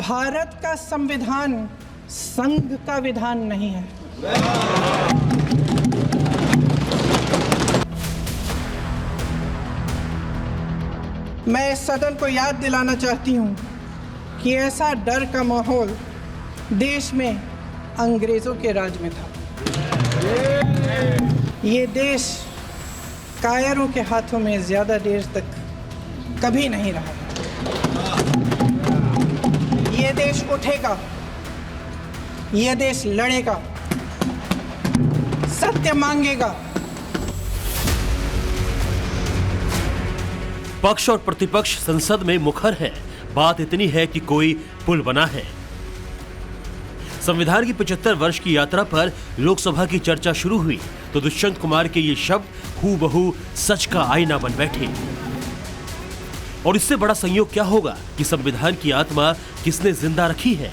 भारत का संविधान संघ का विधान नहीं है। मैं इस सदन को याद दिलाना चाहती हूँ कि ऐसा डर का माहौल देश में अंग्रेजों के राज में था। ये देश कायरों के हाथों में ज़्यादा देर तक कभी नहीं रहा। ये देश उठेगा, ये देश लड़ेगा, सत्य मांगेगा। पक्ष और प्रतिपक्ष संसद में मुखर है। बात इतनी है कि कोई पुल बना है। संविधान की 75 वर्ष की यात्रा पर लोकसभा की चर्चा शुरू हुई तो दुष्यंत कुमार के ये शब्द हूबहू सच का आईना बन बैठे। और इससे बड़ा संयोग क्या होगा कि संविधान की आत्मा किसने जिंदा रखी है।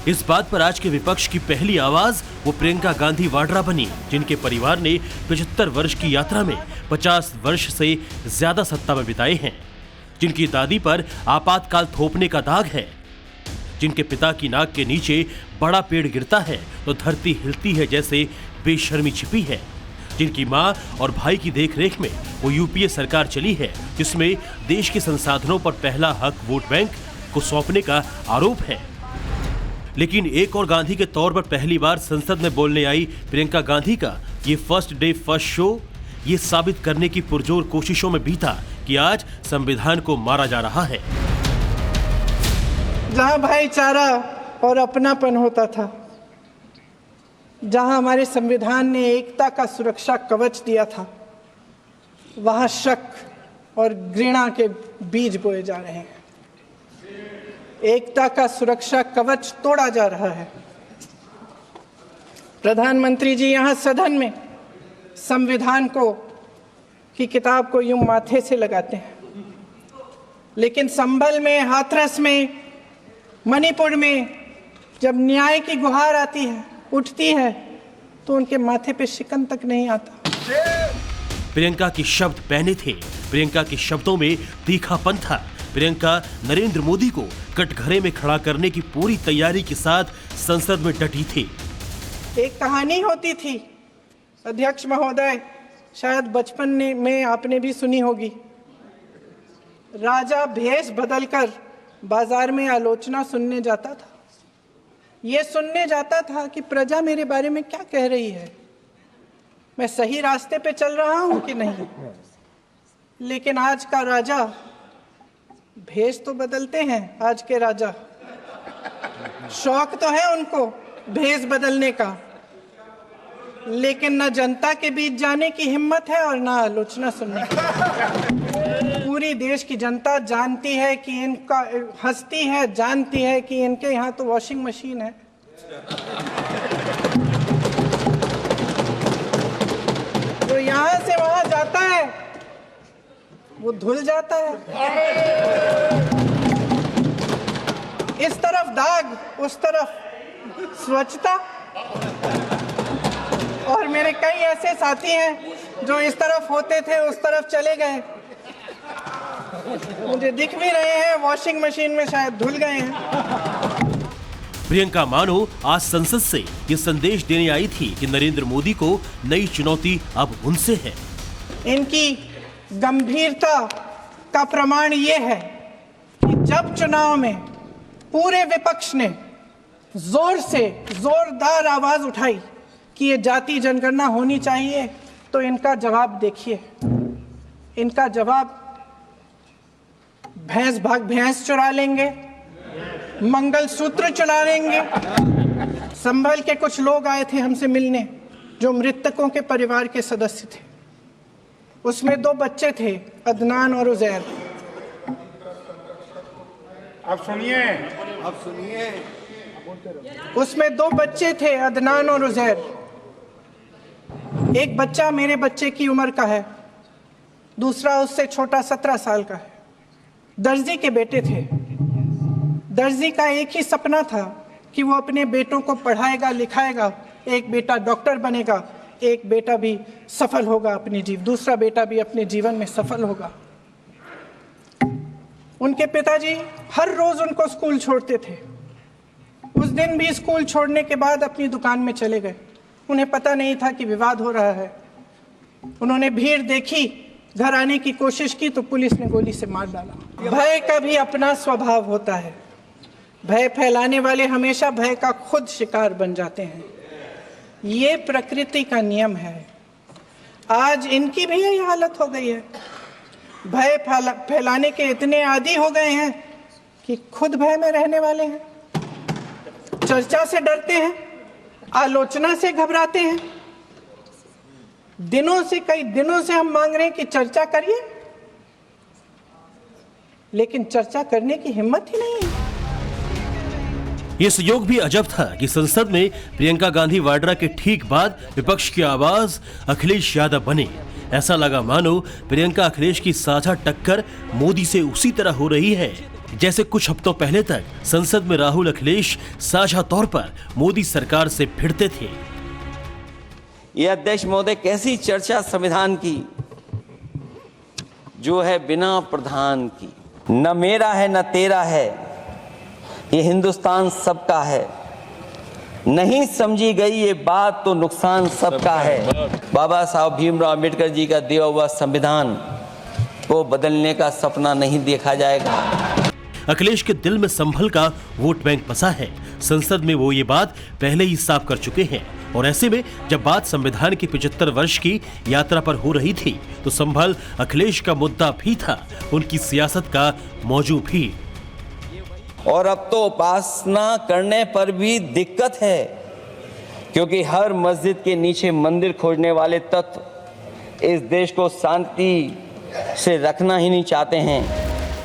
इस बात पर आज के विपक्ष की पहली आवाज वो प्रियंका गांधी वाड्रा बनी, जिनके परिवार ने 75 वर्ष की यात्रा में 50 वर्ष से ज्यादा सत्ता में बिताए हैं, जिनकी दादी पर आपातकाल थोपने का दाग है, जिनके पिता की नाक के नीचे बड़ा पेड़ गिरता है तो धरती हिलती है जैसे बेशर्मी छिपी है, जिनकी मां और भाई की देखरेख में वो यूपीए सरकार चली है, जिसमें देश के संसाधनों पर पहला हक वोट बैंक को सौंपने का आरोप है। लेकिन एक और गांधी के तौर पर पहली बार संसद में बोलने आई प्रियंका गांधी का ये फर्स्ट डे फर्स्ट शो ये साबित करने की पुरजोर कोशिशों में बीता कि आज संविधान को मारा जा रहा है। जहां भाईचारा और अपनापन होता था, जहां हमारे संविधान ने एकता का सुरक्षा कवच दिया था, वहां शक और घृणा के बीज बोए जा रहे हैं। एकता का सुरक्षा कवच तोड़ा जा रहा है। प्रधानमंत्री जी यहां सदन में संविधान की किताब को यूं माथे से लगाते हैं, लेकिन संभल में, हाथरस में, मणिपुर में जब न्याय की गुहार आती है, उठती है, तो उनके माथे पे शिकन तक नहीं आता। प्रियंका के शब्द पहने थे, प्रियंका के शब्दों में तीखापन था। प्रियंका नरेंद्र मोदी को कटघरे में खड़ा करने की पूरी तैयारी के साथ संसद में डटी थी। एक कहानी होती थी अध्यक्ष महोदय, शायद बचपन में आपने भी सुनी होगी। राजा भेष बदलकर बाजार में आलोचना सुनने जाता था। ये सुनने जाता था कि प्रजा मेरे बारे में क्या कह रही है, मैं सही रास्ते पे चल रहा हूं कि नहीं। लेकिन आज का राजा, भेष तो बदलते हैं आज के राजा, शौक तो है उनको भेष बदलने का, लेकिन न जनता के बीच जाने की हिम्मत है और ना आलोचना सुनने की। पूरी देश की जनता जानती है कि इनका, हंसती है, जानती है कि इनके यहाँ तो वॉशिंग मशीन है। तो यहाँ से वहां जाता है, वो धुल जाता है। इस तरफ दाग, उस तरफ स्वच्छता। और मेरे कई ऐसे साथी हैं जो इस तरफ होते थे, उस तरफ चले गए। मुझे दिख भी रहे हैं, वॉशिंग मशीन में शायद धुल गए हैं। प्रियंका मानो आज संसद से ये संदेश देने आई थी कि नरेंद्र मोदी को नई चुनौती अब उनसे है। इनकी गंभीरता का प्रमाण ये है कि जब चुनाव में पूरे विपक्ष ने जोर से जोरदार आवाज उठाई कि ये जाति जनगणना होनी चाहिए, तो इनका जवाब देखिए। इनका जवाब भैंस भाग भैंस चुरा लेंगे, मंगलसूत्र चुरा लेंगे। संभल के कुछ लोग आए थे हमसे मिलने जो मृतकों के परिवार के सदस्य थे। उसमें 2 बच्चे थे, अदनान और उजैर। अब सुनिए। उसमें 2 बच्चे थे, अदनान और उजैर। एक बच्चा मेरे बच्चे की उम्र का है, दूसरा उससे छोटा 17 साल का है। दर्जी के बेटे थे। दर्जी का एक ही सपना था कि वो अपने बेटों को पढ़ाएगा, लिखाएगा। एक बेटा डॉक्टर बनेगा, एक बेटा भी सफल होगा दूसरा बेटा भी अपने जीवन में सफल होगा। उनके पिताजी हर रोज उनको स्कूल छोड़ते थे। उस दिन भी स्कूल छोड़ने के बाद अपनी दुकान में चले गए। उन्हें पता नहीं था कि विवाद हो रहा है। उन्होंने भीड़ देखी, घर आने की कोशिश की तो पुलिस ने गोली से मार डाला। भय का भी अपना स्वभाव होता है। भय फैलाने वाले हमेशा भय का खुद शिकार बन जाते हैं। ये प्रकृति का नियम है। आज इनकी भी यही हालत हो गई है। भय फैलाने के इतने आदी हो गए हैं कि खुद भय में रहने वाले हैं। चर्चा से डरते हैं, आलोचना से घबराते हैं। कई दिनों से हम मांग रहे हैं कि चर्चा करिए, लेकिन चर्चा करने की हिम्मत ही नहीं है। ये संयोग भी अजब था कि संसद में प्रियंका गांधी वाड्रा के ठीक बाद विपक्ष की आवाज अखिलेश यादव बने। ऐसा लगा मानो प्रियंका अखिलेश की साझा टक्कर मोदी से उसी तरह हो रही है जैसे कुछ हफ्तों पहले तक संसद में राहुल अखिलेश साझा तौर पर मोदी सरकार से भिड़ते थे। ये अध्यक्ष महोदय कैसी चर्चा संविधान की जो है बिना प्रधान की। न मेरा है न तेरा है, ये हिंदुस्तान सबका है। नहीं समझी गई ये बात तो नुकसान सबका है। बाबा साहब भीमराव अम्बेडकर जी का दिया हुआ संविधान को बदलने का सपना नहीं देखा जाएगा। अखिलेश के दिल में संभल का वोट बैंक फंसा है। संसद में वो ये बात पहले ही साफ कर चुके हैं और ऐसे में जब बात संविधान की 75 वर्ष की यात्रा पर हो रही थी तो संभल अखिलेश का मुद्दा भी था, उनकी सियासत का मौजू भी। और अब तो उपासना करने पर भी दिक्कत है, क्योंकि हर मस्जिद के नीचे मंदिर खोजने वाले तत्व इस देश को शांति से रखना ही नहीं चाहते हैं।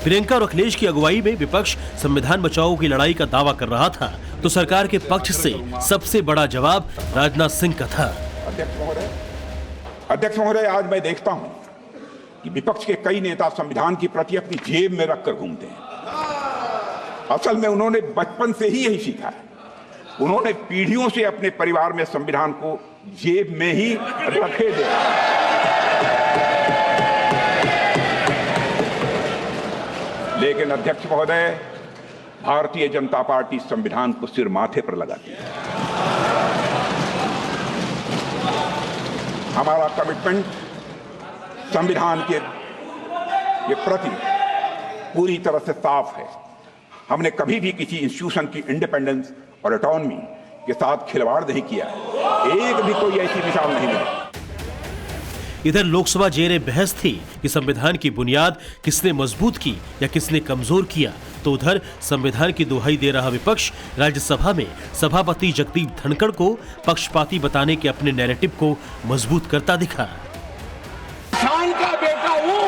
प्रियंका और अखिलेश की अगुवाई में विपक्ष संविधान बचाओ की लड़ाई का दावा कर रहा था तो सरकार के पक्ष से सबसे बड़ा जवाब राजनाथ सिंह का था। अध्यक्ष महोदय, आज मैं देखता हूं कि विपक्ष के कई नेता संविधान की प्रति अपनी जेब में रखकर घूमते हैं। असल में उन्होंने बचपन से ही यही सीखा है। उन्होंने पीढ़ियों से अपने परिवार में संविधान को जेब में ही रखे देखा। लेकिन अध्यक्ष महोदय, भारतीय जनता पार्टी संविधान को सिर माथे पर लगाती है। हमारा कमिटमेंट संविधान के प्रति पूरी तरह से साफ है। हमने कभी भी किसी इंस्टीट्यूशन की इंडिपेंडेंस और ऑटोनॉमी के साथ खिलवाड़ नहीं किया। एक भी कोई ऐसी मिसाल नहीं मिली। इधर लोकसभा जेरे बहस थी कि संविधान की बुनियाद किसने मजबूत की या किसने कमजोर किया, तो उधर संविधान की दुहाई दे रहा विपक्ष राज्यसभा में सभापति जगदीप धनखड़ को पक्षपाती बताने के अपने नैरेटिव को मजबूत करता दिखा। किसान का बेटा हूं,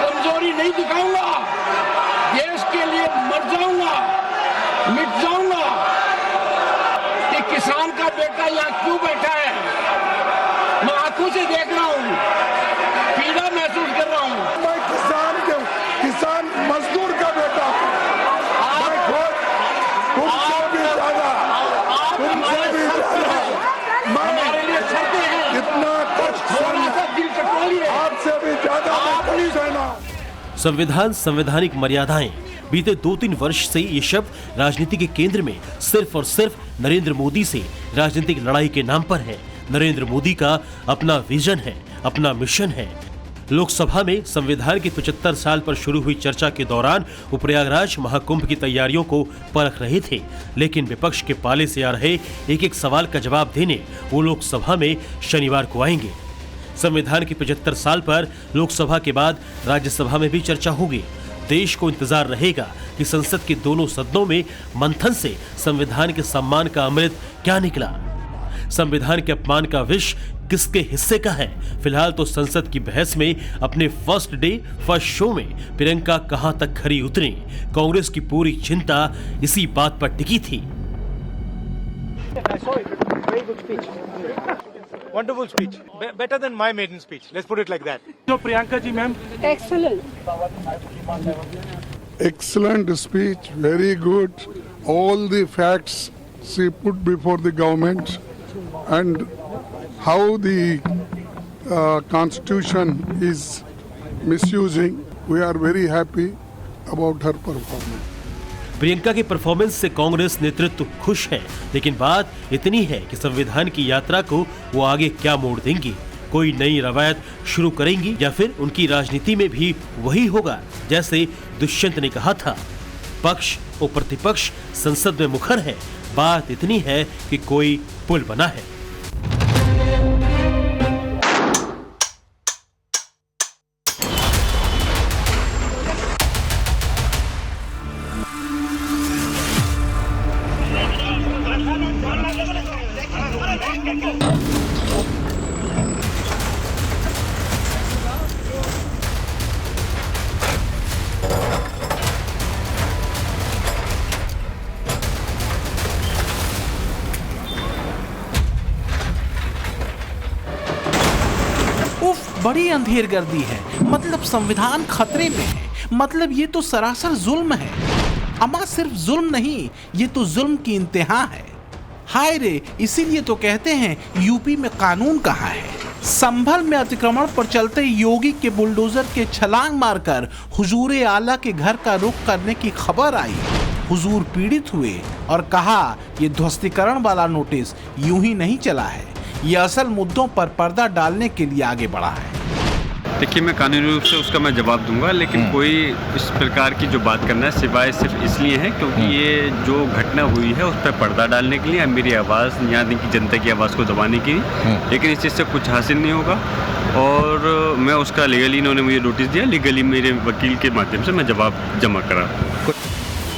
कमजोरी नहीं दिखाऊंगा, देश के लिए मर जाऊंगा, मिट जाऊंगा। कि किसान का बेटा यहाँ क्यों बैठा है, मैं आंखों से देख रहा हूँ, पीड़ा महसूस कर रहा हूँ। मैं किसान मजदूर का बेटा, मैं खुद तुमसे भी ज्यादा हमारे लिए छड़ते हैं, कितना कष्ट थोड़ा सा दिल टटोलिए, आपसे भी ज्यादा मैं सहना। संविधान, संवैधानिक मर्यादाएं, बीते 2-3 वर्ष से ये शब्द राजनीति के केंद्र में सिर्फ और सिर्फ नरेंद्र मोदी से राजनीतिक लड़ाई के नाम पर है। नरेंद्र मोदी का अपना विजन है, अपना मिशन है। लोकसभा में संविधान के 75 साल पर शुरू हुई चर्चा के दौरान वो प्रयागराज महाकुंभ की तैयारियों को परख रहे थे, लेकिन विपक्ष के पाले से आ रहे एक एक सवाल का जवाब देने वो लोकसभा में शनिवार को आएंगे। संविधान के 75 साल पर लोकसभा के बाद राज्यसभा में भी चर्चा होगी। देश को इंतजार रहेगा कि संसद के दोनों सदनों में मंथन से संविधान के सम्मान का अमृत क्या निकला, संविधान के अपमान का विष किसके हिस्से का है। फिलहाल तो संसद की बहस में अपने फर्स्ट शो में प्रियंका कहां तक खरी उतरी, कांग्रेस की पूरी चिंता इसी बात पर टिकी थी। Wonderful speech. Better than my maiden speech. Let's put it like that. So Priyanka ji ma'am. Excellent. Excellent speech, very good. All the facts she put before the government and how the constitution is misusing. We are very happy about her performance. Priyanka के performance से कांग्रेस नेतृत्व खुश है, लेकिन बात इतनी है कि संविधान की यात्रा को वो आगे क्या मोड़ देंगी। कोई नई रवायत शुरू करेंगी या फिर उनकी राजनीति में भी वही होगा जैसे दुष्यंत ने कहा था, पक्ष और प्रतिपक्ष संसद में मुखर है। बात इतनी है कि कोई पुल बना है। बड़ी अंधेर गर्दी है, मतलब संविधान खतरे में है, मतलब ये तो सरासर जुल्म है। अमा सिर्फ जुल्म नहीं, ये तो जुल्म की इंतहा है। हाय रे, इसीलिए तो कहते हैं यूपी में कानून कहाँ है। संभल में अतिक्रमण पर चलते योगी के बुलडोजर के छलांग मारकर हुजूर आला के घर का रुख करने की खबर आई। हुजूर पीड़ित हुए और कहा ये ध्वस्तीकरण वाला नोटिस यूं ही नहीं चला है, ये असल मुद्दों पर पर्दा डालने के लिए आगे बढ़ा है। देखिए, मैं कानूनी रूप से उसका मैं जवाब दूंगा, लेकिन कोई इस प्रकार की जो बात करना है सिवाय सिर्फ इसलिए है क्योंकि ये जो घटना हुई है उस पर पर्दा डालने के लिए, मेरी आवाज़ यहाँ की जनता की आवाज़ को दबाने की, लेकिन इस चीज़ से कुछ हासिल नहीं होगा। और मैं उसका लीगली, इन्होंने मुझे नोटिस दिया, लीगली मेरे वकील के माध्यम से मैं जवाब जमा करा।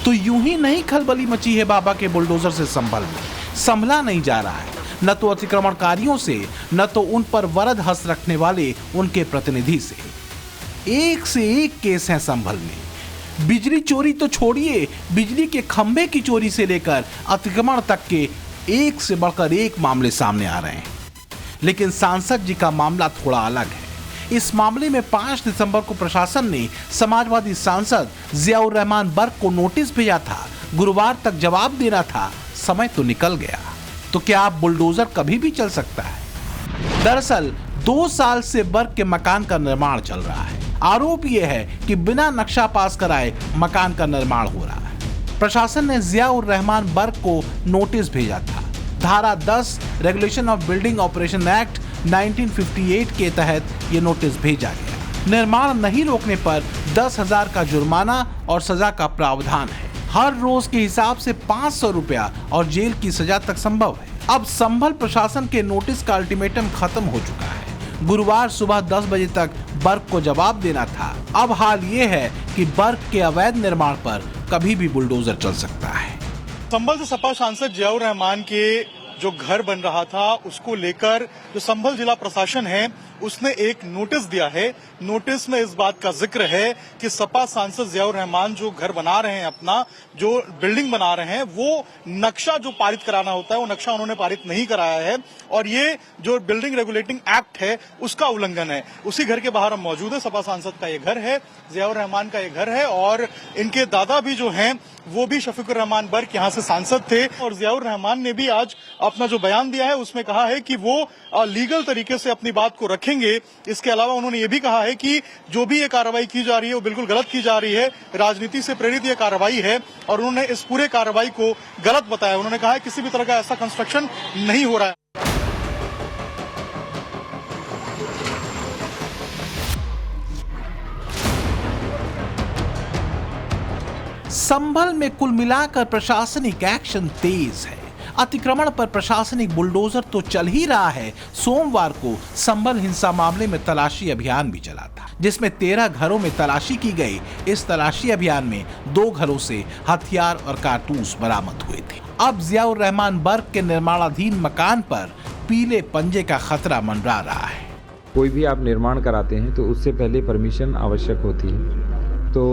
तो यूं ही नहीं खलबली मची है बाबा के बुलडोजर से संभल में। संभला नहीं जा रहा है, न तो अतिक्रमणकारियों से, न तो उन पर वरद हस्त रखने वाले उनके प्रतिनिधि से। एक से एक केस है संभल में। बिजली चोरी तो छोड़िए, बिजली के खंभे की चोरी से लेकर अतिक्रमण तक के एक से बढ़कर एक मामले सामने आ रहे हैं। लेकिन सांसद जी का मामला थोड़ा अलग है। इस मामले में 5 दिसंबर को प्रशासन ने समाजवादी सांसद जियाउर रहमान बर्क को नोटिस भेजा था। गुरुवार तक जवाब देना था, समय तो निकल गया। तो क्या आप बुलडोजर कभी भी चल सकता है? दरअसल 2 साल से बर्क के मकान का निर्माण चल रहा है। आरोप यह है कि बिना नक्शा पास कराए मकान का निर्माण हो रहा है। प्रशासन ने जियाउर रहमान बर्क को नोटिस भेजा था। धारा 10 regulation of building operation act 1958 के तहत ये नोटिस भेजा गया। निर्माण नहीं रोकने पर 10,000 का जुर्माना और सजा का प्रावधान है। हर रोज के हिसाब से 500 रुपया और जेल की सजा तक संभव है। अब संभल प्रशासन के नोटिस का अल्टीमेटम खत्म हो चुका है। गुरुवार सुबह 10 बजे तक बर्क को जवाब देना था। अब हाल ये है कि बर्क के अवैध निर्माण पर कभी भी बुलडोजर चल सकता है। संभल से सपा सांसद जियाउर रहमान के जो घर बन रहा था उसको लेकर जो संभल जिला प्रशासन है उसने एक नोटिस दिया है। नोटिस में इस बात का जिक्र है कि सपा सांसद जियाउर रहमान जो घर बना रहे हैं, अपना जो बिल्डिंग बना रहे हैं, वो नक्शा जो पारित कराना होता है वो नक्शा उन्होंने पारित नहीं कराया है और ये जो बिल्डिंग रेगुलेटिंग एक्ट है उसका उल्लंघन है। उसी घर के बाहर हम मौजूद है। सपा सांसद का ये घर है, जियाउर रहमान का ये घर है और इनके दादा भी जो हैं वो भी शफीकुर रहमान बर्क यहाँ से सांसद थे। और जियाउर रहमान ने भी आज अपना जो बयान दिया है उसमें कहा है कि वो लीगल तरीके से अपनी बात को रखेंगे। इसके अलावा उन्होंने ये भी कहा है कि जो भी ये कार्रवाई की जा रही है वो बिल्कुल गलत की जा रही है, राजनीति से प्रेरित ये कार्रवाई है और उन्होंने इस पूरे कार्रवाई को गलत बताया। उन्होंने कहा है किसी भी तरह का ऐसा कंस्ट्रक्शन नहीं हो रहा है। संभल में कुल मिलाकर प्रशासनिक एक्शन तेज है। अतिक्रमण पर प्रशासनिक बुलडोजर तो चल ही रहा है। सोमवार को संभल हिंसा मामले में तलाशी अभियान भी चला था, जिसमें 13 घरों में तलाशी की गई। इस तलाशी अभियान में 2 घरों से हथियार और कारतूस बरामद हुए थे। अब जियाउर रहमान बर्क के निर्माणाधीन मकान पर पीले पंजे का खतरा मंडरा रहा है। कोई भी आप निर्माण कराते हैं तो उससे पहले परमिशन आवश्यक होती है। तो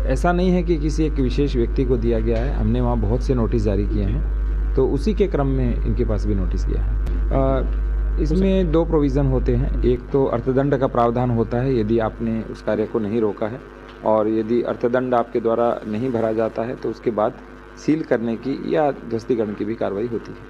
ऐसा नहीं है कि किसी एक विशेष व्यक्ति को दिया गया है। हमने वहाँ बहुत से नोटिस जारी किए हैं, तो उसी के क्रम में इनके पास भी नोटिस गया है। इसमें 2 प्रोविज़न होते हैं। एक तो अर्थदंड का प्रावधान होता है यदि आपने उस कार्य को नहीं रोका है, और यदि अर्थदंड आपके द्वारा नहीं भरा जाता है तो उसके बाद सील करने की या ध्वस्तीकरण की भी कार्रवाई होती है।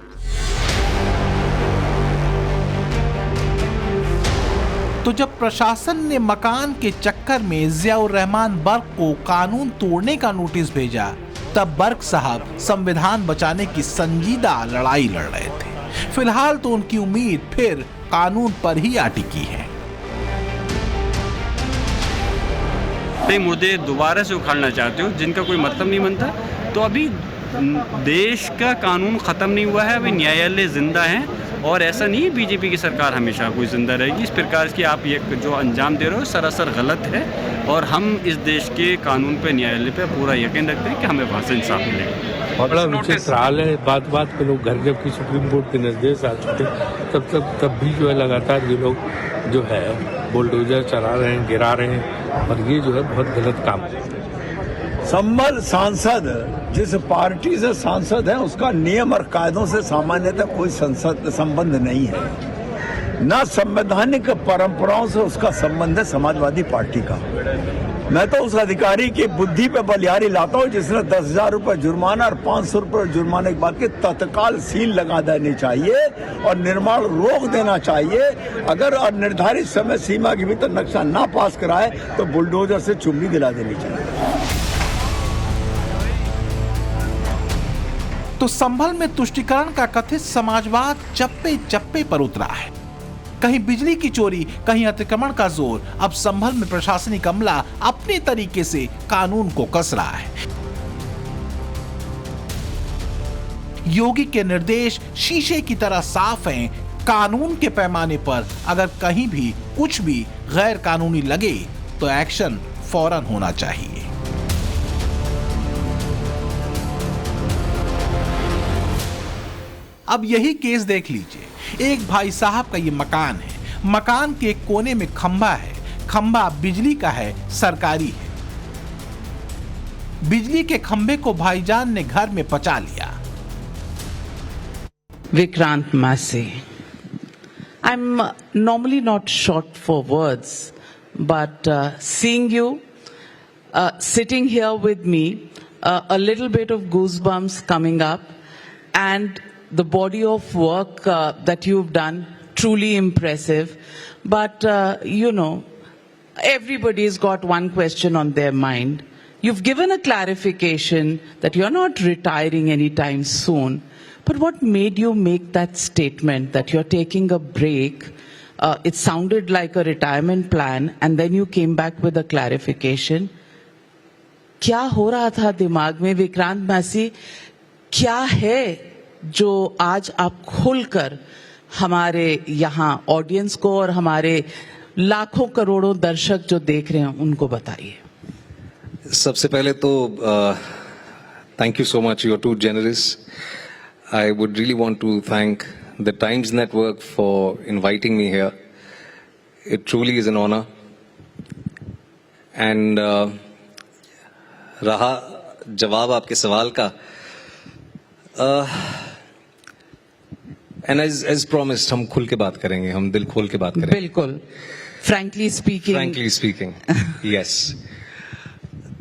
तो जब प्रशासन ने मकान के चक्कर में जियाउर रहमान बर्क को कानून तोड़ने का नोटिस भेजा, तब बर्क साहब संविधान बचाने की संजीदा लड़ाई लड़ रहे थे। फिलहाल तो उनकी उम्मीद फिर कानून पर ही आ टिकी है। मुद्दे दोबारा से उखाड़ना चाहते हो जिनका कोई मतलब नहीं बनता, तो अभी देश का कानून ख़त्म नहीं हुआ है, अभी न्यायालय जिंदा है। और ऐसा नहीं है बीजेपी की सरकार हमेशा कोई जिंदा रहेगी। इस प्रकार की आप ये जो अंजाम दे रहे हो सरासर गलत है, और हम इस देश के कानून पे, न्यायालय पे पूरा यकीन रखते हैं कि हमें वहाँ से इंसाफ मिलेगा। बड़ा विचित्र हाल है। बात बात पे लोग घर, जबकि सुप्रीम कोर्ट के निर्देश आ चुके, तब भी जो है लगातार ये लोग जो है बुलडोजर चला रहे हैं, गिरा रहे हैं, और ये जो है बहुत गलत काम है। संबल सांसद जिस पार्टी से सांसद है उसका नियम और कायदों से सामान्यतः कोई संबंध नहीं है, न संवैधानिक परंपराओं से उसका संबंध है समाजवादी पार्टी का। मैं तो उस अधिकारी की बुद्धि पे बलिहारी लाता हूँ जिसने 10,000 रुपए जुर्माना और 500 रुपए जुर्माने के बाद के तत्काल सील लगा देनी चाहिए और निर्माण रोक देना चाहिए। अगर निर्धारित समय सीमा के भीतर नक्शा ना पास कराए तो बुलडोजर से चुम्बी दिला देनी चाहिए। तो संभल में तुष्टीकरण का कथित समाजवाद चप्पे चप्पे पर उतरा है। कहीं बिजली की चोरी, कहीं अतिक्रमण का जोर। अब संभल में प्रशासनिक अमला अपने तरीके से कानून को कस रहा है। योगी के निर्देश शीशे की तरह साफ हैं। कानून के पैमाने पर अगर कहीं भी कुछ भी गैर कानूनी लगे तो एक्शन फौरन होना चाहिए। अब यही केस देख लीजिए। एक भाई साहब का ये मकान है। मकान के एक कोने में खंभा है। खंभा बिजली का है, सरकारी है। बिजली के खंभे को भाईजान ने घर में पचा लिया। Vikrant Massey. I'm normally not short for words, but seeing you sitting here with me, a little bit of goosebumps coming up, and the body of work that you've done, truly impressive. But, everybody's got one question on their mind. You've given a clarification that you're not retiring anytime soon. But what made you make that statement that you're taking a break? It sounded like a retirement plan, and then you came back with a clarification. क्या हो रहा था दिमाग में विक्रांत मैसी? क्या है जो आज आप खुलकर हमारे यहाँ ऑडियंस को और हमारे लाखों करोड़ों दर्शक जो देख रहे हैं उनको बताइए। सबसे पहले तो thank you so much, you are too generous. I would really want to thank the Times Network for inviting me here. It truly is an honor. And रहा जवाब आपके सवाल का, and as promised हम खुल के बात करेंगे, हम दिल खोल के बात करेंगे। बिल्कुल। Frankly speaking, yes.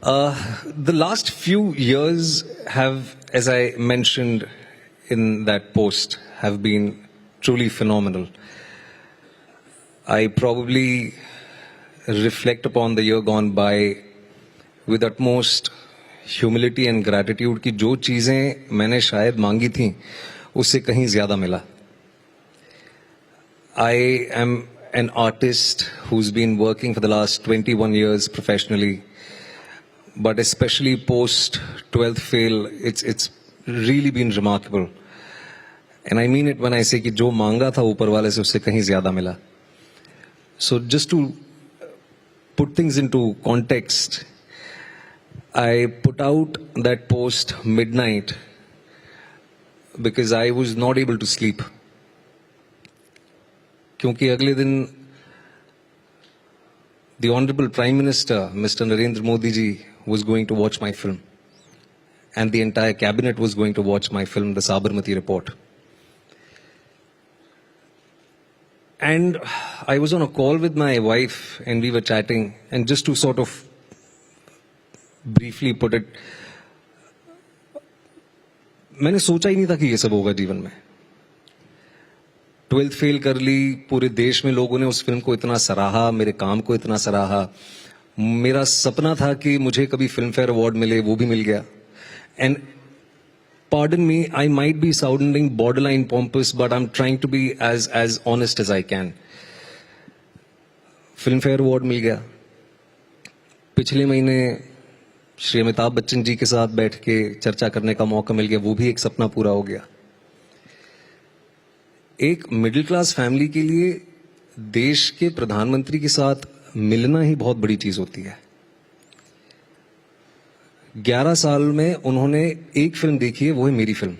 The last few years have, as I mentioned in that post, have been truly phenomenal. I probably reflect upon the year gone by with utmost humility and gratitude कि जो चीजें मैंने शायद मांगी थी उससे कहीं ज्यादा मिला। I am an artist who's been working for the last 21 years professionally, but especially post 12th fail, it's really been remarkable. And I mean it when I say कि जो मांगा था ऊपर वाले से उससे कहीं ज्यादा मिला. So just to put things into context, I put out that post midnight because I was not able to sleep. क्योंकि अगले दिन the Honorable Prime Minister, Mr. Narendra Modi ji, was going to watch my film. And the entire cabinet was going to watch my film, The Sabarmati Report. And I was on a call with my wife and we were chatting, and just to sort of briefly put it, मैंने सोचा ही नहीं था कि ये सब होगा जीवन में. 12th फेल कर ली, पूरे देश में लोगों ने उस फिल्म को इतना सराहा, मेरे काम को इतना सराहा. मेरा सपना था कि मुझे कभी फिल्म फेयर अवार्ड मिले, वो भी मिल गया. And pardon me, I might be sounding borderline pompous, but I'm trying to be as honest as I can. Filmfare award मिल गया. पिछले महीने श्री अमिताभ बच्चन जी के साथ बैठ के चर्चा करने का मौका मिल गया, वो भी एक सपना पूरा हो गया. एक मिडिल क्लास फैमिली के लिए देश के प्रधानमंत्री के साथ मिलना ही बहुत बड़ी चीज होती है. 11 साल में उन्होंने एक फिल्म देखी है, वो है मेरी film.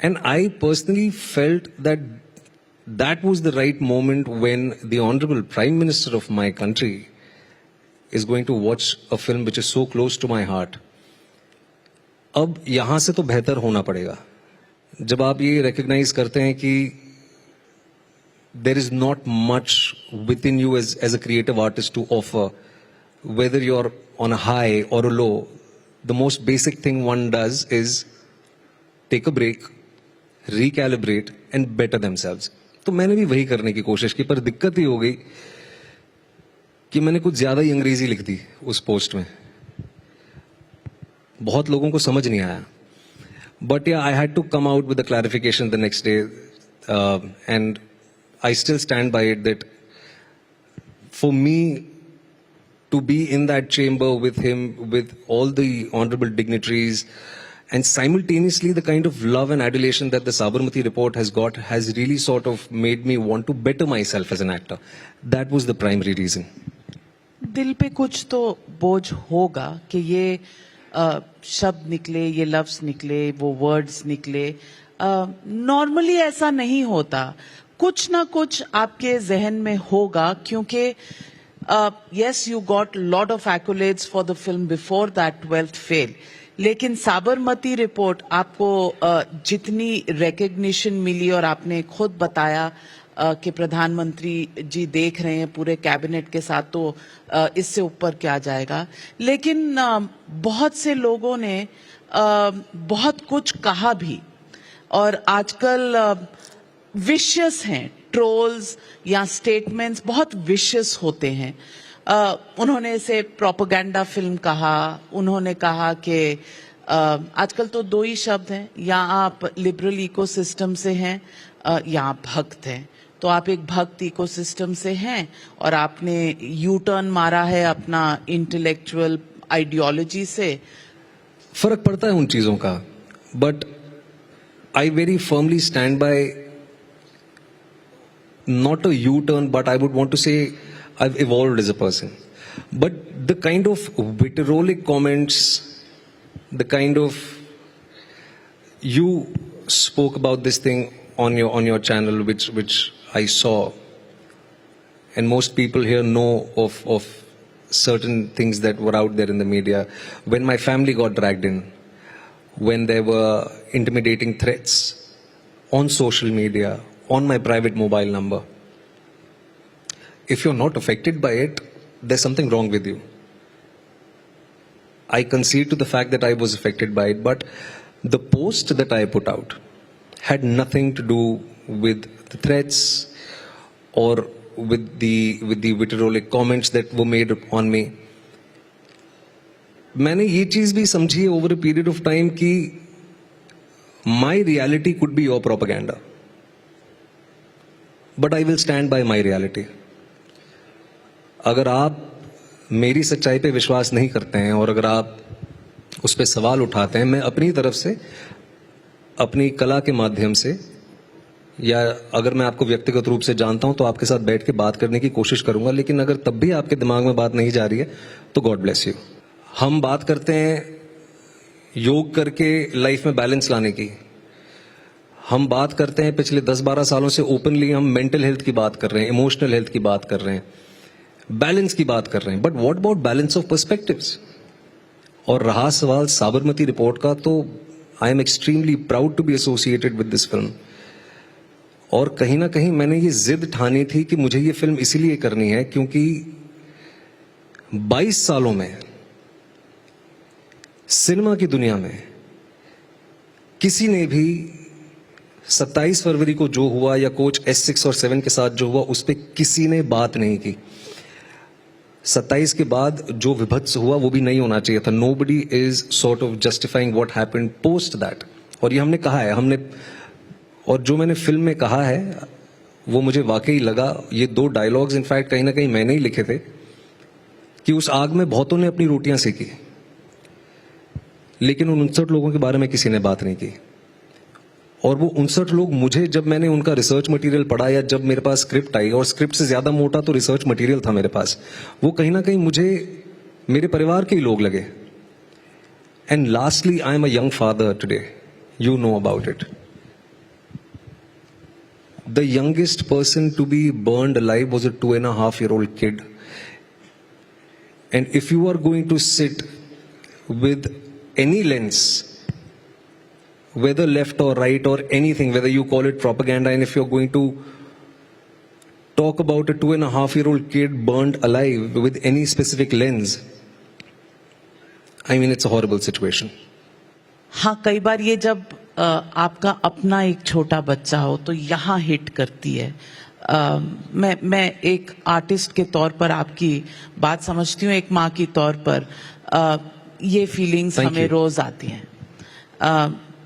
And I personally felt that was the right moment when the honourable prime minister of my country is going to watch a film which is so close to my heart. अब यहां से तो बेहतर होना पड़ेगा. जब आप ये recognize करते हैं कि there is not much within you as a creative artist to offer, whether you're on a high or a low, the most basic thing one does is take a break, recalibrate and better themselves. तो मैंने भी वही करने की कोशिश की, पर दिक्कत ही हो गई कि मैंने कुछ ज्यादा ही अंग्रेजी लिख दी उस पोस्ट में. बहुत लोगों को समझ नहीं आया. बट या I had to come out with the clarification the next day, and I still stand by it that for me to be in that chamber with him, with all the honorable dignitaries, and simultaneously the kind of love and adulation that the Sabarmati report has got has really sort of made me want to better myself as an actor. That was the primary reason. दिल पे कुछ तो बोझ होगा कि ये शब्द निकले, ये लफ्ज निकले, वो वर्ड्स निकले. नॉर्मली ऐसा नहीं होता. कुछ ना कुछ आपके जहन में होगा, क्योंकि yes, you got a lot of accolades for the film before that 12th fail. लेकिन साबरमती रिपोर्ट आपको जितनी recognition मिली, और आपने खुद बताया कि प्रधानमंत्री जी देख रहे हैं पूरे कैबिनेट के साथ, तो इससे ऊपर क्या जाएगा. लेकिन बहुत से लोगों ने बहुत कुछ कहा भी, और आजकल विशियस हैं. ट्रोल्स या स्टेटमेंट्स बहुत विशियस होते हैं. उन्होंने इसे प्रोपेगेंडा फिल्म कहा. उन्होंने कहा कि आजकल तो दो ही शब्द हैं, या आप लिबरल इकोसिस्टम से हैं या आप भक्त हैं. तो आप एक भक्त इकोसिस्टम से हैं और आपने यू टर्न मारा है अपना इंटेलेक्चुअल आइडियोलॉजी से. फर्क पड़ता है उन चीजों का, but I very firmly stand by not a U-turn, but I would want to say I've evolved as a person. But the kind of vitriolic comments, the kind of, you spoke about this thing on your channel, which I saw, and most people here know of certain things that were out there in the media. When my family got dragged in, when there were intimidating threats on social media, on my private mobile number. If you're not affected by it, there's something wrong with you. I concede to the fact that I was affected by it, but the post that I put out had nothing to do with the threats or with the vitriolic comments that were made on me. मैंने ये चीज भी समझी over a period of time कि my reality could be your propaganda. But I will stand by my reality. अगर आप मेरी सच्चाई पे विश्वास नहीं करते हैं और अगर आप उस पे सवाल उठाते हैं, मैं अपनी तरफ से अपनी कला के माध्यम से, या अगर मैं आपको व्यक्तिगत रूप से जानता हूं तो आपके साथ बैठ के बात करने की कोशिश करूंगा. लेकिन अगर तब भी आपके दिमाग में बात नहीं जा रही है तो गॉड ब्लेस यू. हम बात करते हैं योग करके लाइफ में बैलेंस लाने की. हम बात करते हैं पिछले 10-12 सालों से ओपनली हम मेंटल हेल्थ की बात कर रहे हैं, इमोशनल हेल्थ की बात कर रहे हैं, बैलेंस की बात कर रहे हैं. But what about balance of perspectives? और रहा सवाल साबरमती रिपोर्ट का, तो I am extremely proud to be associated with this film. और कहीं ना कहीं मैंने ये जिद ठानी थी कि मुझे ये फिल्म इसीलिए करनी है क्योंकि 22 सालों में सिनेमा की दुनिया में किसी ने भी 27 फरवरी को जो हुआ या कोच S6 और 7 के साथ जो हुआ उस पर किसी ने बात नहीं की। 27 के बाद जो विभत्स हुआ वो भी नहीं होना चाहिए था। Nobody is sort of justifying what happened post that. और ये हमने कहा है, और जो मैंने फिल्म में कहा है वो मुझे वाकई लगा। ये 2 डायलॉग्स इनफैक्ट कहीं ना कहीं मैंने ही लिखे थे कि उस आग में बहुतों ने अपनी रोटियां सेकी, लेकिन उन 59 लोगों के बारे में किसी ने बात नहीं की। और वो 59 लोग मुझे, जब मैंने उनका रिसर्च मटेरियल पढ़ा या जब मेरे पास स्क्रिप्ट आई, और स्क्रिप्ट से ज्यादा मोटा तो रिसर्च मटेरियल था मेरे पास, वो कहीं ना कहीं मुझे मेरे परिवार के ही लोग लगे। And lastly, I am a young father today, you know about it. The youngest person to be burned alive was a 2.5-year-old kid. And if you are going to sit with any lens, whether left or right or anything, whether you call it propaganda, and if you're going to talk about a 2.5-year-old kid burned alive with any specific lens, I mean, it's a horrible situation. हाँ, कई बार ये जब आपका अपना एक छोटा बच्चा हो तो यहाँ हिट करती है। मैं एक आर्टिस्ट के तौर पर आपकी बात समझती हूँ, एक माँ की तौर पर ये फीलिंग्स हमें रोज आती हैं।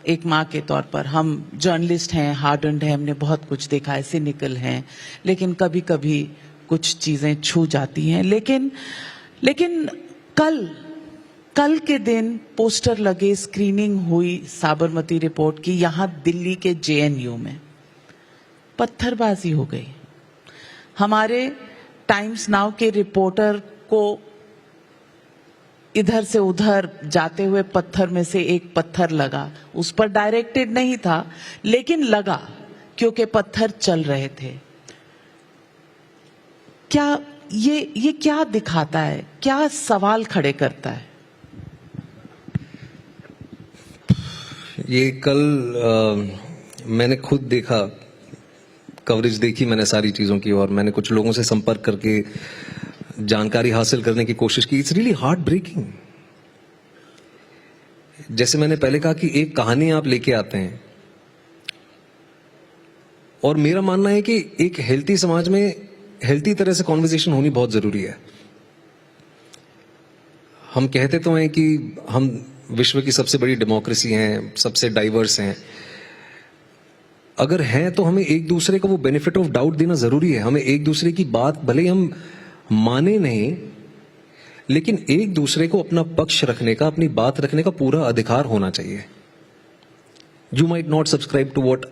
एक माँ के तौर पर हम जर्नलिस्ट हैं, हार्डन्ड हैं, हमने बहुत कुछ देखा है, सिनिकल हैं, लेकिन कभी कभी कुछ चीजें छू जाती हैं। लेकिन कल के दिन पोस्टर लगे, स्क्रीनिंग हुई साबरमती रिपोर्ट की यहाँ दिल्ली के JNU में, पत्थरबाजी हो गई। हमारे टाइम्स नाउ के रिपोर्टर को इधर से उधर जाते हुए पत्थर में से एक पत्थर लगा, उस पर डायरेक्टेड नहीं था लेकिन लगा क्योंकि पत्थर चल रहे थे। क्या ये क्या दिखाता है, क्या सवाल खड़े करता है? ये कल मैंने खुद देखा, कवरेज देखी मैंने सारी चीज़ों की, और मैंने कुछ लोगों से संपर्क करके जानकारी हासिल करने की कोशिश की। It's really heart breaking. जैसे मैंने पहले कहा कि एक कहानी आप लेके आते हैं, और मेरा मानना है कि एक हेल्थी समाज में हेल्थी तरह से कॉन्वर्सेशन होनी बहुत जरूरी है। हम कहते तो हैं कि हम विश्व की सबसे बड़ी डेमोक्रेसी हैं, सबसे डाइवर्स हैं। अगर हैं तो हमें एक दूसरे को वो बेनिफिट ऑफ डाउट देना जरूरी है। हमें एक दूसरे की बात भले हम माने नहीं, लेकिन एक दूसरे को अपना पक्ष रखने का, अपनी बात रखने का पूरा अधिकार होना चाहिए। You might not subscribe to what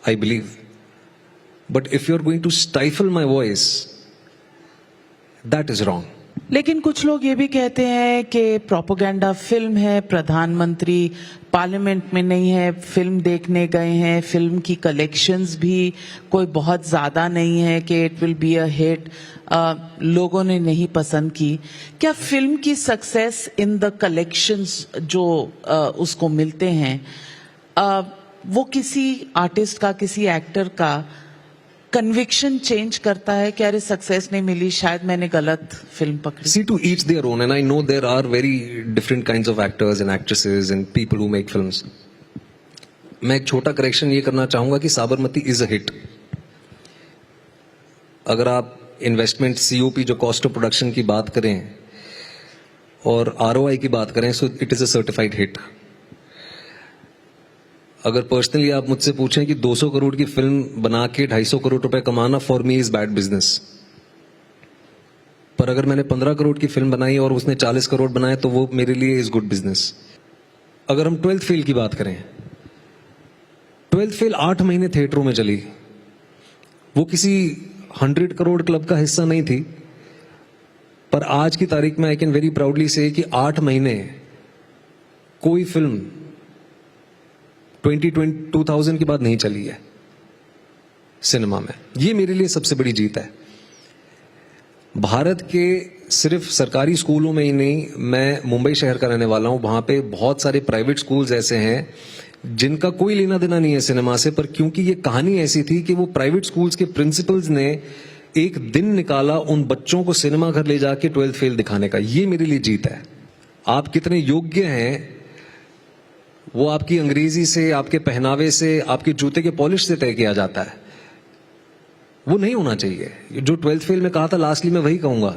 I believe, but if you are going to stifle my voice, that is wrong. लेकिन कुछ लोग ये भी कहते हैं कि प्रोपेगेंडा फिल्म है, प्रधानमंत्री पार्लियामेंट में नहीं है, फिल्म देखने गए हैं, फिल्म की कलेक्शंस भी कोई बहुत ज्यादा नहीं है कि it will be a hit, लोगों ने नहीं पसंद की। क्या फिल्म की सक्सेस इन द कलेक्शंस जो उसको मिलते हैं, वो किसी आर्टिस्ट का, किसी एक्टर का कन्विक्शन चेंज करता है कि अरे सक्सेस नहीं मिली, शायद मैंने गलत फिल्म पकड़ी? See, to each their own, and I know there are very different kinds of actors and actresses and people who make films. मैं एक छोटा करेक्शन ये करना चाहूंगा कि साबरमती इज अ हिट। अगर आप इन्वेस्टमेंट, COP जो कॉस्ट ऑफ प्रोडक्शन की बात करें और ROI की बात करें, so it is a certified hit. अगर पर्सनली आप मुझसे पूछें कि 200 करोड़ की फिल्म बना के 250 करोड़ रुपए कमाना for me is bad business, पर अगर मैंने 15 करोड़ की फिल्म बनाई और उसने 40 करोड़ बनाए तो वो मेरे लिए इज गुड बिजनेस। अगर हम 12th फेल की बात करें, 12th फेल 8 महीने थिएटरों में चली, वो किसी 100 करोड़ क्लब का हिस्सा नहीं थी, पर आज की तारीख में आई कैन वेरी प्राउडली से कि 8 महीने कोई फिल्म 2000 के बाद नहीं चली है सिनेमा में। ये मेरे लिए सबसे बड़ी जीत है। भारत के सिर्फ सरकारी स्कूलों में ही नहीं, मैं मुंबई शहर का रहने वाला हूं, वहां पे बहुत सारे प्राइवेट स्कूल्स ऐसे हैं जिनका कोई लेना देना नहीं है सिनेमा से, पर क्योंकि ये कहानी ऐसी थी कि वो प्राइवेट स्कूल्स के प्रिंसिपल्स ने एक दिन निकाला उन बच्चों को सिनेमा घर ले जाके 12th फेल दिखाने का। ये मेरे लिए जीत है। आप कितने योग्य हैं वो आपकी अंग्रेजी से, आपके पहनावे से, आपके जूते के पॉलिश से तय किया जाता है। वो नहीं होना चाहिए। जो 12th फेल में कहा था, लास्टली मैं वही कहूंगा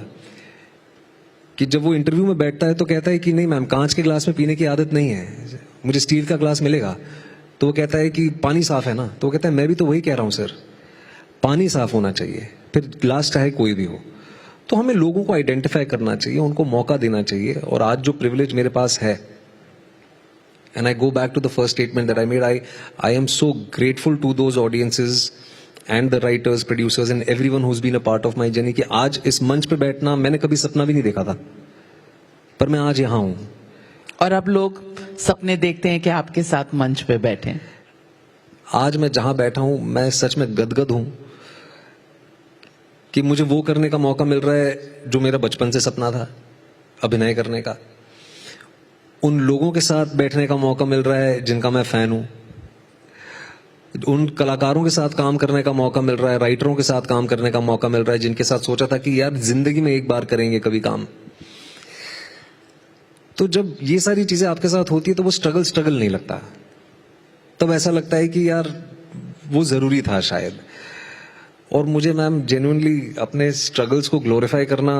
कि जब वो इंटरव्यू में बैठता है तो कहता है कि नहीं मैम, कांच के ग्लास में पीने की आदत नहीं है, मुझे स्टील का ग्लास मिलेगा। तो वो कहता है कि पानी साफ है ना, तो वो कहता है मैं भी तो वही कह रहा हूं सर, पानी साफ होना चाहिए, फिर ग्लास चाहे कोई भी हो। तो हमें लोगों को आइडेंटिफाई करना चाहिए, उनको मौका देना चाहिए। और आज जो प्रिविलेज मेरे पास है, and I go back to the first statement that I made, I am so grateful to those audiences and the writers, producers and everyone who has been a part of my journey कि आज इस मंच पे बैठना मैंने कभी सपना भी नहीं देखा था, पर मैं आज यहां हूं। और अब लोग सपने देखते हैं कि आपके साथ मंच पे बैठे। आज मैं जहां बैठा हूं, मैं सच में गदगद हूं कि मुझे वो करने का मौका मिल रहा है जो मेरा बचपन से सपना था, अभिनय करने का। उन लोगों के साथ बैठने का मौका मिल रहा है जिनका मैं फैन हूं। उन कलाकारों के साथ काम करने का मौका मिल रहा है, राइटरों के साथ काम करने का मौका मिल रहा है जिनके साथ सोचा था कि यार जिंदगी में एक बार करेंगे कभी काम। तो जब ये सारी चीजें आपके साथ होती है तो वो स्ट्रगल नहीं लगता, तब ऐसा लगता है कि यार वो जरूरी था शायद। और मुझे मैम जेन्युइनली अपने स्ट्रगल्स को ग्लोरीफाई करना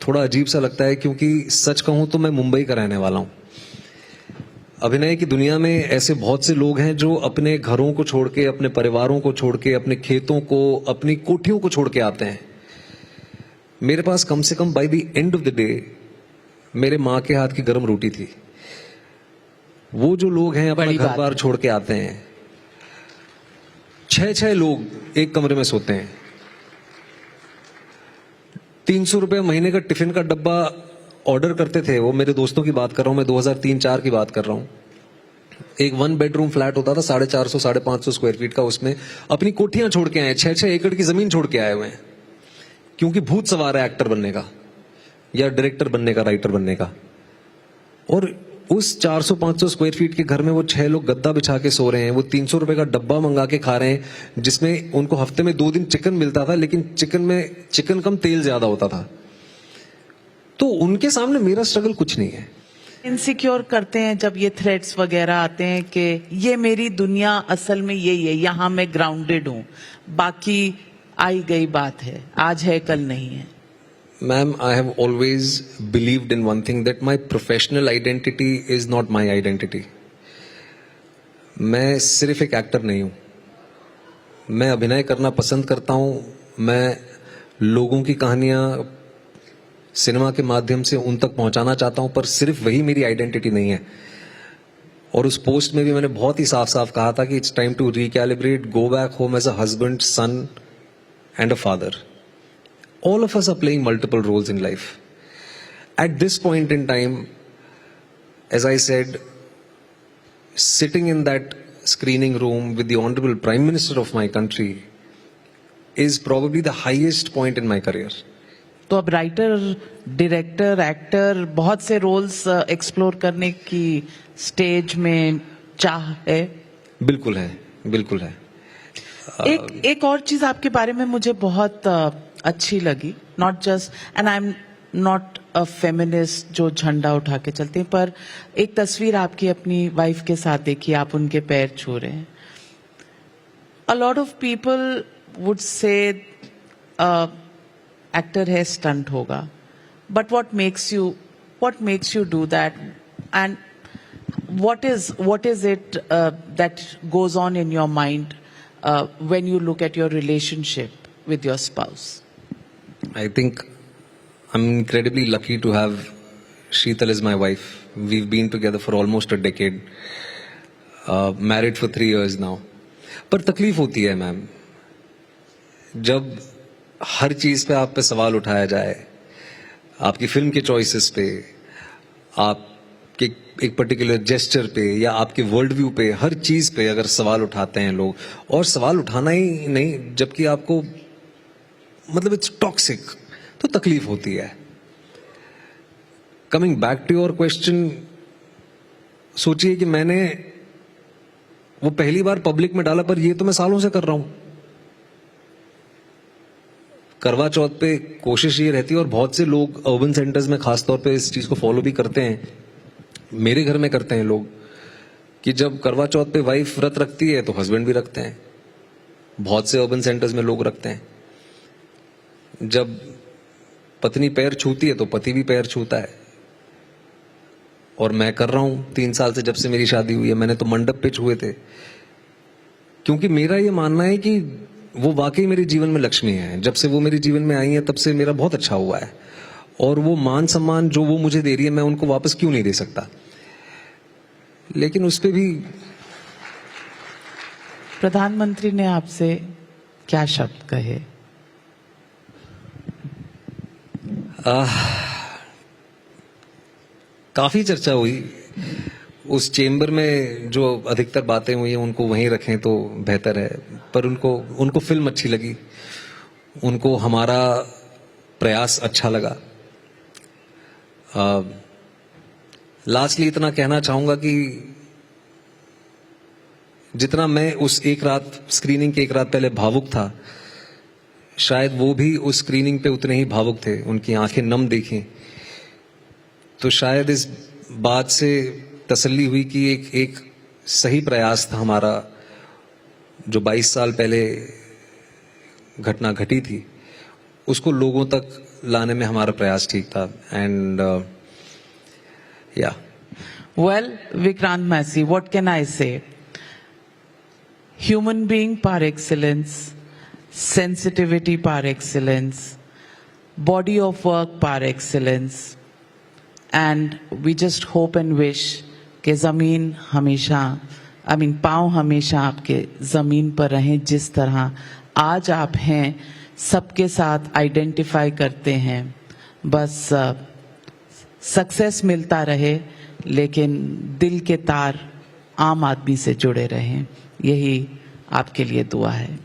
थोड़ा अजीब सा लगता है, क्योंकि सच कहूं तो मैं मुंबई का रहने वाला हूं। अभिनय की दुनिया में ऐसे बहुत से लोग हैं जो अपने घरों को छोड़ के, अपने परिवारों को छोड़ के, अपने खेतों को, अपनी कोठियों को छोड़ के आते हैं। मेरे पास कम से come by the end of the day मेरे माँ के हाथ की गर्म रोटी थी। वो जो लोग हैं अपना घर बार छोड़ के आते हैं, 6 लोग एक कमरे में सोते हैं, 300 रुपए महीने का टिफिन का डब्बा ऑर्डर करते थे। वो मेरे दोस्तों की बात कर रहा हूं मैं, 2003-4 की बात कर रहा हूं। एक 1 बेडरूम फ्लैट होता था 450-550 स्क्वायर फीट का, उसमें अपनी कोठियां छोड़ के आए, 6 एकड़ की जमीन छोड़ के आए हुए हैं, क्योंकि भूत सवार है एक्टर बनने का या डायरेक्टर बनने का, राइटर बनने का। और उस 400-500 स्क्वायर फीट के घर में वो 6 लोग गद्दा बिछा के सो रहे हैं, वो 300 रुपए का डब्बा मंगा के खा रहे हैं, जिसमें उनको हफ्ते में 2 दिन चिकन मिलता था, लेकिन चिकन कम तेल ज्यादा होता था। तो उनके सामने मेरा स्ट्रगल कुछ नहीं है। इनसिक्योर करते हैं जब ये थ्रेट्स वगैरह आते हैं कि ये मेरी दुनिया असल में यही है, यहां मैं ग्राउंडेड हूं, बाकी आई गई बात है, आज है कल नहीं है। Ma'am, I have always believed in one thing, that my professional identity is not my identity. मैं सिर्फ एक एक्टर नहीं हूं, मैं अभिनय करना पसंद करता हूं, मैं लोगों की कहानियां सिनेमा के माध्यम से उन तक पहुंचाना चाहता हूं, पर सिर्फ वही मेरी आइडेंटिटी नहीं है। और उस पोस्ट में भी मैंने बहुत ही साफ साफ कहा था कि it's time to recalibrate, go back home as a husband, son and a father. All of us are playing multiple roles in life. At this point in time, as I said, sitting in that screening room with the Honorable Prime Minister of my country is probably the highest point in my career. तो अब writer, director, actor, बहुत से roles explore करने की stage में चाह है. बिल्कुल है, बिल्कुल है. एक और चीज आपके बारे में मुझे बहुत अच्छी लगी, not just, and I am not a feminist जो झंडा उठा के चलते हैं, पर एक तस्वीर आपकी अपनी वाइफ के साथ देखी, आप उनके पैर छू रहे हैं. A lot of people would say actor है, स्टंट होगा, but what makes you do that, and what is it that goes on in your mind when you look at your relationship with your spouse? I think I'm incredibly lucky to have Sheetal as my wife. We've been together for almost a decade, married for 3 years now. पर तकलीफ होती है ma'am, जब हर चीज पे आप पे सवाल उठाया जाए, आपकी फिल्म के चॉइसेस पे, आपके एक पर्टिकुलर जेस्चर पे, या आपके वर्ल्ड व्यू पे, हर चीज पे अगर सवाल उठाते हैं लोग, और सवाल उठाना ही नहीं जबकि आपको मतलब इट्स टॉक्सिक, तो तकलीफ होती है. Coming back to your question, सोचिए कि मैंने वो पहली बार पब्लिक में डाला, पर ये तो मैं सालों से कर रहा हूं. करवा चौथ पे कोशिश ये रहती है, और बहुत से लोग अर्बन सेंटर्स में खासतौर पे इस चीज को फॉलो भी करते हैं, मेरे घर में करते हैं लोग, कि जब करवा चौथ पे वाइफ व्रत रखती है तो हस्बैंड भी रखते हैं, बहुत से अर्बन सेंटर्स में लोग रखते हैं। जब पत्नी पैर छूती है तो पति भी पैर छूता है, और मैं कर रहा हूं 3 साल से, जब से मेरी शादी हुई है। मैंने तो मंडप पे छुए थे, क्योंकि मेरा ये मानना है कि वो वाकई मेरे जीवन में लक्ष्मी है। जब से वो मेरे जीवन में आई है तब से मेरा बहुत अच्छा हुआ है, और वो मान सम्मान जो वो मुझे दे रही है मैं उनको वापस क्यों नहीं दे सकता। लेकिन उस पे भी प्रधानमंत्री ने आपसे क्या शब्द कहे? काफी चर्चा हुई उस चेंबर में, जो अधिकतर बातें हुई हैं उनको वहीं रखें तो बेहतर है। पर उनको फिल्म अच्छी लगी, उनको हमारा प्रयास अच्छा लगा। लास्टली इतना कहना चाहूंगा कि जितना मैं उस एक रात स्क्रीनिंग के एक रात पहले भावुक था, शायद वो भी उस स्क्रीनिंग पे उतने ही भावुक थे। उनकी आंखें नम देखी तो शायद इस बात से तसल्ली हुई कि एक सही प्रयास था हमारा, जो 22 साल पहले घटना घटी थी, उसको लोगों तक लाने में हमारा प्रयास ठीक था। एंड या Well, Vikrant Massey, what can I say? Human being par excellence, sensitivity par excellence, body of work par excellence, and we just hope and wish कि ज़मीन हमेशा, पाँव हमेशा आपके ज़मीन पर रहें। जिस तरह आज आप हैं, सबके साथ आइडेंटिफाई करते हैं, बस सक्सेस मिलता रहे, लेकिन दिल के तार आम आदमी से जुड़े रहें, यही आपके लिए दुआ है।